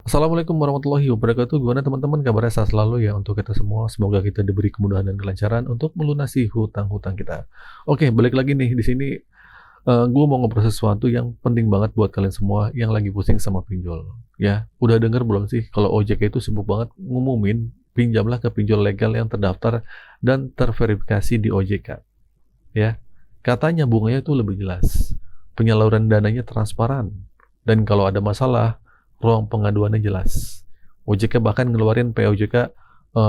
Assalamualaikum warahmatullahi wabarakatuh. Gimana teman-teman kabarnya sehat selalu ya untuk kita semua. Semoga kita diberi kemudahan dan kelancaran untuk melunasi hutang-hutang kita. Oke, balik lagi nih di sini. Gue mau ngobrol sesuatu yang penting banget buat kalian semua yang lagi pusing sama pinjol. Ya, udah denger belum sih kalau OJK itu sibuk banget ngumumin pinjamlah ke pinjol legal yang terdaftar dan terverifikasi di OJK. Ya, katanya bunganya itu lebih jelas, penyaluran dananya transparan, dan kalau ada masalah, ruang pengaduannya jelas. OJK bahkan ngeluarin POJK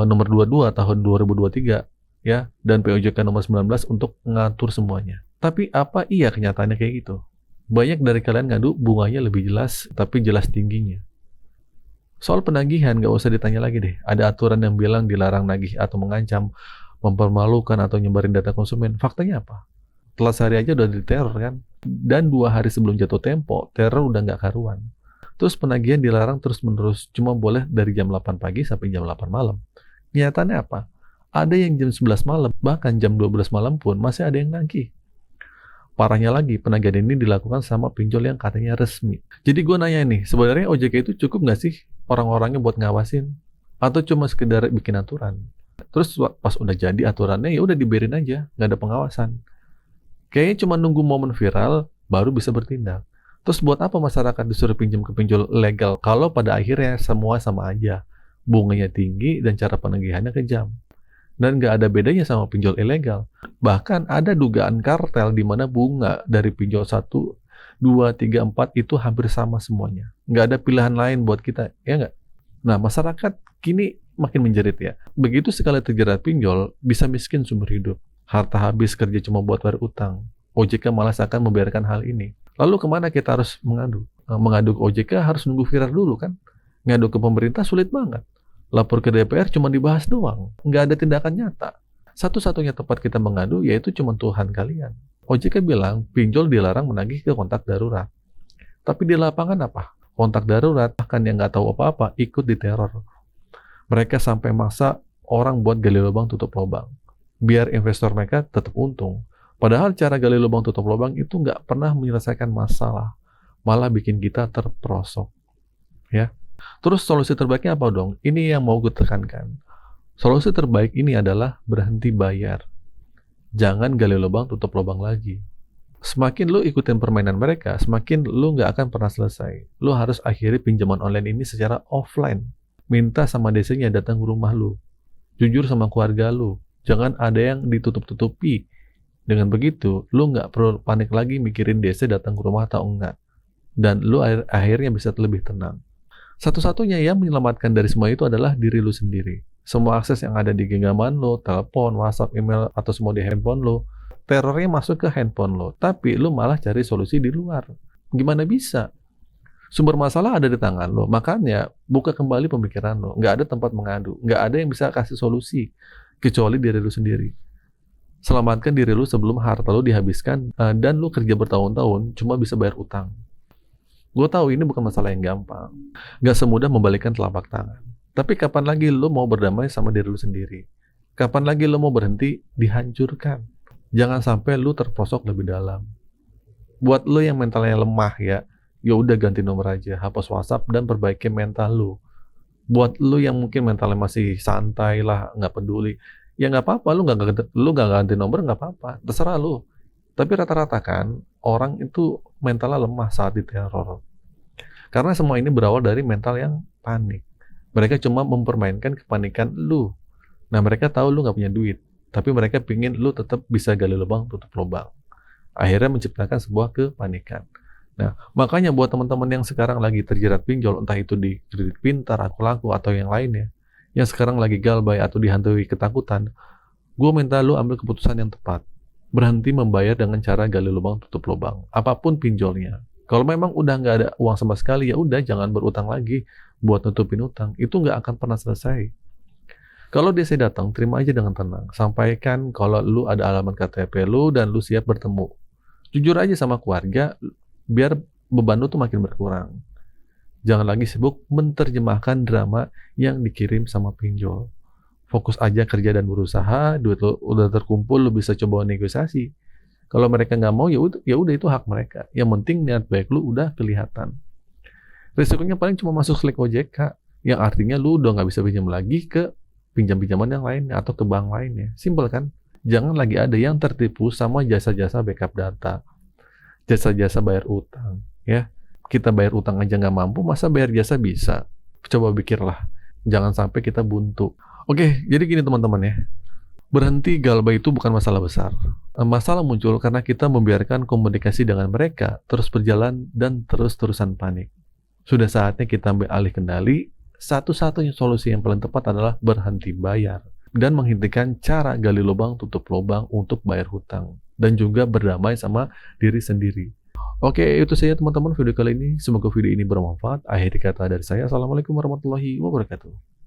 nomor 22 tahun 2023 ya, dan POJK nomor 19 untuk ngatur semuanya. Tapi apa iya kenyataannya kayak gitu? Banyak dari kalian ngadu bunganya lebih jelas, tapi jelas tingginya. Soal penagihan nggak usah ditanya lagi deh. Ada aturan yang bilang dilarang nagih atau mengancam, mempermalukan atau nyebarin data konsumen. Faktanya apa? Telat sehari aja udah diteror kan? Dan 2 hari sebelum jatuh tempo, teror udah nggak karuan. Terus penagihan dilarang terus-menerus, cuma boleh dari jam 8 pagi sampai jam 8 malam. Nyatanya apa? Ada yang jam 11 malam, bahkan jam 12 malam pun masih ada yang nagih. Parahnya lagi, penagihan ini dilakukan sama pinjol yang katanya resmi. Jadi gue nanya nih, sebenarnya OJK itu cukup nggak sih orang-orangnya buat ngawasin? Atau cuma sekedar bikin aturan? Terus pas udah jadi aturannya, ya udah dibiarin aja, nggak ada pengawasan. Kayaknya cuma nunggu momen viral, baru bisa bertindak. Terus buat apa masyarakat disuruh pinjam ke pinjol legal kalau pada akhirnya semua sama aja? Bunganya tinggi dan cara penagihannya kejam. Dan nggak ada bedanya sama pinjol ilegal. Bahkan ada dugaan kartel di mana bunga dari pinjol 1, 2, 3, 4 itu hampir sama semuanya. Nggak ada pilihan lain buat kita, ya nggak? Nah, masyarakat kini makin menjerit ya. Begitu sekali terjerat pinjol, bisa miskin sumber hidup. Harta habis kerja cuma buat bayar utang. OJK malah akan membiarkan hal ini. Lalu kemana kita harus mengadu? Mengadu ke OJK harus nunggu viral dulu kan? Ngadu ke pemerintah sulit banget. Lapor ke DPR cuma dibahas doang. Nggak ada tindakan nyata. Satu-satunya tempat kita mengadu yaitu cuma Tuhan kalian. OJK bilang pinjol dilarang menagih ke kontak darurat. Tapi di lapangan apa? Kontak darurat bahkan yang nggak tahu apa-apa ikut diteror. Mereka sampai maksa orang buat gali lubang tutup lubang. Biar investor mereka tetap untung. Padahal cara gali lubang tutup lubang itu nggak pernah menyelesaikan masalah. Malah bikin kita terperosok. Ya. Terus solusi terbaiknya apa dong? Ini yang mau gue tekankan. Solusi terbaik ini adalah berhenti bayar. Jangan gali lubang tutup lubang lagi. Semakin lu ikutin permainan mereka, semakin lu nggak akan pernah selesai. Lu harus akhiri pinjaman online ini secara offline. Minta sama DC-nya datang ke rumah lu. Jujur sama keluarga lu. Jangan ada yang ditutup-tutupi. Dengan begitu, lu nggak perlu panik lagi mikirin DC datang ke rumah atau enggak. Dan lu akhirnya bisa lebih tenang. Satu-satunya yang menyelamatkan dari semua itu adalah diri lu sendiri. Semua akses yang ada di genggaman lo, telepon, WhatsApp, email, atau semua di handphone lo, terornya masuk ke handphone lo. Tapi lu malah cari solusi di luar. Gimana bisa? Sumber masalah ada di tangan lo. Makanya, buka kembali pemikiran lo. Nggak ada tempat mengadu. Nggak ada yang bisa kasih solusi. Kecuali diri lu sendiri. Selamatkan diri lu sebelum harta lu dihabiskan dan lu kerja bertahun-tahun cuma bisa bayar utang. Gue tahu ini bukan masalah yang gampang. Gak semudah membalikkan telapak tangan. Tapi kapan lagi lo mau berdamai sama diri lo sendiri? Kapan lagi lo mau berhenti dihancurkan? Jangan sampai lo terprosok lebih dalam. Buat lo yang mentalnya lemah ya udah ganti nomor aja, hapus WhatsApp dan perbaiki mental lo. Buat lo yang mungkin mentalnya masih santai lah, nggak peduli, ya nggak apa-apa, lo nggak ganti nomor nggak apa-apa, terserah lo. Tapi rata-rata kan orang itu mentalnya lemah saat diteror. Karena semua ini berawal dari mental yang panik. Mereka cuma mempermainkan kepanikan lu. Nah, mereka tahu lu nggak punya duit, tapi mereka pingin lu tetap bisa gali lubang tutup lubang. Akhirnya menciptakan sebuah kepanikan. Nah, makanya buat teman-teman yang sekarang lagi terjerat pinjol, entah itu di Kredit Pintar, Aku Laku, atau yang lainnya, yang sekarang lagi galbay atau dihantui ketakutan, gue minta lu ambil keputusan yang tepat. Berhenti membayar dengan cara gali lubang tutup lubang, apapun pinjolnya. Kalau memang udah nggak ada uang sama sekali, ya udah jangan berutang lagi buat nutupin utang. Itu nggak akan pernah selesai. Kalau dia datang, terima aja dengan tenang. Sampaikan kalau lu ada alamat KTP lu dan lu siap bertemu. Jujur aja sama keluarga, biar beban lu tuh makin berkurang. Jangan lagi sibuk menerjemahkan drama yang dikirim sama pinjol. Fokus aja kerja dan berusaha, duit lo udah terkumpul, lo bisa coba negosiasi. Kalau mereka nggak mau, ya udah itu hak mereka. Yang penting niat baik lo udah kelihatan. Resikonya paling cuma masuk Slack OJK, yang artinya lu udah nggak bisa pinjam lagi ke pinjam-pinjaman yang lainnya atau ke bank lainnya. Simpel kan? Jangan lagi ada yang tertipu sama jasa-jasa backup data, jasa-jasa bayar utang, ya. Kita bayar utang aja nggak mampu, masa bayar jasa bisa? Coba pikirlah, jangan sampai kita buntu. Oke, jadi gini teman-teman ya, berhenti galbah itu bukan masalah besar. Masalah muncul karena kita membiarkan komunikasi dengan mereka terus berjalan dan terus-terusan panik. Sudah saatnya kita ambil alih kendali. Satu-satunya solusi yang paling tepat adalah berhenti bayar dan menghentikan cara gali lubang tutup lubang untuk bayar hutang dan juga berdamai sama diri sendiri. Oke, itu saja teman-teman video kali ini. Semoga video ini bermanfaat. Akhir kata dari saya, Assalamualaikum warahmatullahi wabarakatuh.